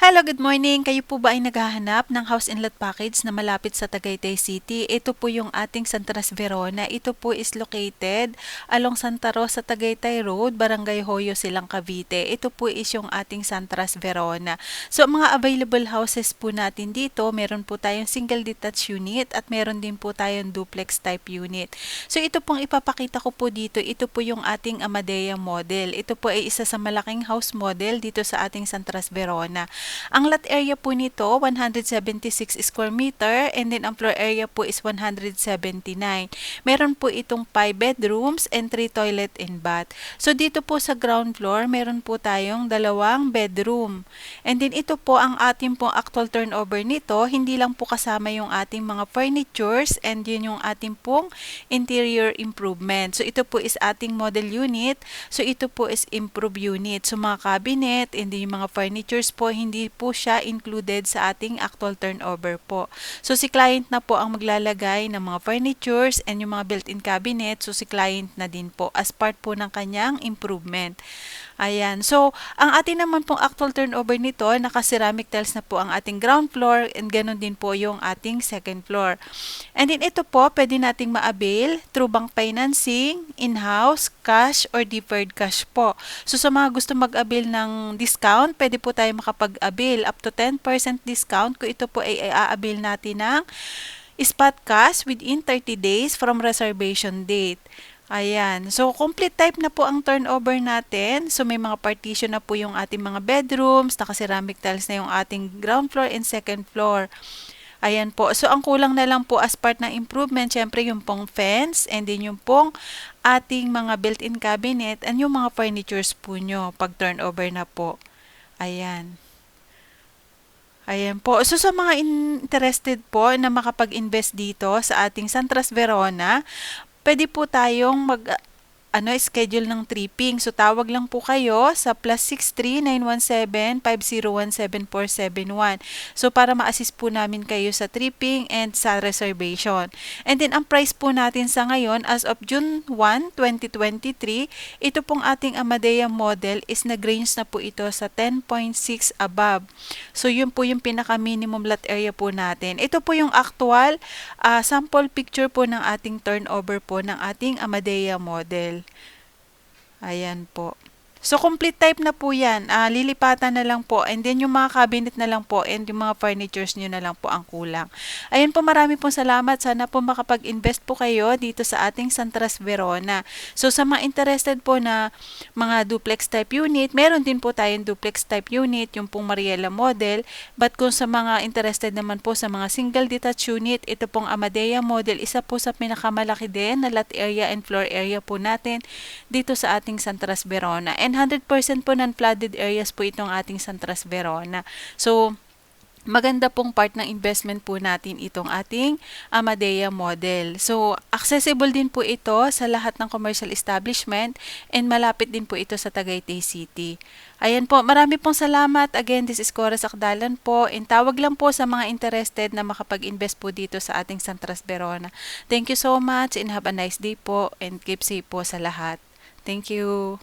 Hello, good morning. Kayo po ba ay naghahanap ng house and lot package na malapit sa Tagaytay City? Ito po yung ating Santa Rosa Verona. Ito po is located along Santa Rosa Tagaytay Road, Barangay Hoyo, Silang, Cavite. Ito po is yung ating Santa Rosa Verona. So, ang mga available houses po natin dito, meron po tayong single detached unit at meron din po tayong duplex type unit. So, ito pong ipapakita ko po dito, ito po yung ating Amadea model. Ito po ay isa sa malaking house model dito sa ating Santa Rosa Verona. Ang lot area po nito, 176 square meter, and then ang floor area po is 179. Meron po itong 5 bedrooms and 3 toilet and bath. So dito po sa ground floor, meron po tayong 2 bedroom. And then ito po ang ating pong actual turnover nito, hindi lang po kasama yung ating mga furnitures and yun yung ating pong interior improvement. So ito po is ating model unit. So ito po is improve unit. So mga cabinet and then yung mga furnitures po, hindi po siya included sa ating actual turnover po. So si client na po ang maglalagay ng mga furnitures and yung mga built-in cabinet. So si client na din po as part po ng kanyang improvement. Ayan. So, ang ating naman pong actual turnover nito, naka-ceramic tiles na po ang ating ground floor and ganun din po yung ating second floor. And then ito po, pwede nating ma-avail through bank financing, in-house, cash, or deferred cash po. So, sa mga gusto mag-avail ng discount, pwede po tayo makapag-avail up to 10% discount kung ito po ay i-avail natin ng spot cash within 30 days from reservation date. Ayan. So, complete type na po ang turnover natin. So, may mga partition na po yung ating mga bedrooms, naka-ceramic tiles na yung ating ground floor and second floor. Ayan po. So, ang kulang na lang po as part ng improvement, syempre yung pong fence and then yung pong ating mga built-in cabinet and yung mga furnitures po nyo pag turnover na po. Ayan. Ayan po. So, sa mga interested po na makapag-invest dito sa ating Santa Rosa Verona, pwede po tayong schedule ng tripping. So, tawag lang po kayo sa +63 917 501 7471. So, para ma-assist po namin kayo sa tripping and sa reservation. And then, ang price po natin sa ngayon, as of June 1, 2023, ito pong ating Amadea model is nag-range na po ito sa 10.6 above. So, yun po yung pinaka-minimum lot area po natin. Ito po yung actual sample picture po ng ating turnover po ng ating Amadea model. Ayan po. So, complete type na po yan. Lilipatan na lang po. And then, yung mga cabinet na lang po and yung mga furnitures nyo na lang po ang kulang. Ayan po, marami pong salamat. Sana po makapag-invest po kayo dito sa ating Santa Rosa Verona. So, sa mga interested po na mga duplex type unit, meron din po tayong duplex type unit, yung pong Mariela model. But kung sa mga interested naman po sa mga single detached unit, ito pong Amadea model, isa po sa pinakamalaki din na lot area and floor area po natin dito sa ating Santa Rosa Verona. And 100% po non-flooded areas po itong ating Santa Rosa Verona. So, maganda pong part ng investment po natin itong ating Amadea model. So, accessible din po ito sa lahat ng commercial establishment and malapit din po ito sa Tagaytay City. Ayan po, marami pong salamat. Again, this is Cora Sakdalan po. And tawag lang po sa mga interested na makapag-invest po dito sa ating Santa Rosa Verona. Thank you so much and have a nice day po and keep safe po sa lahat. Thank you.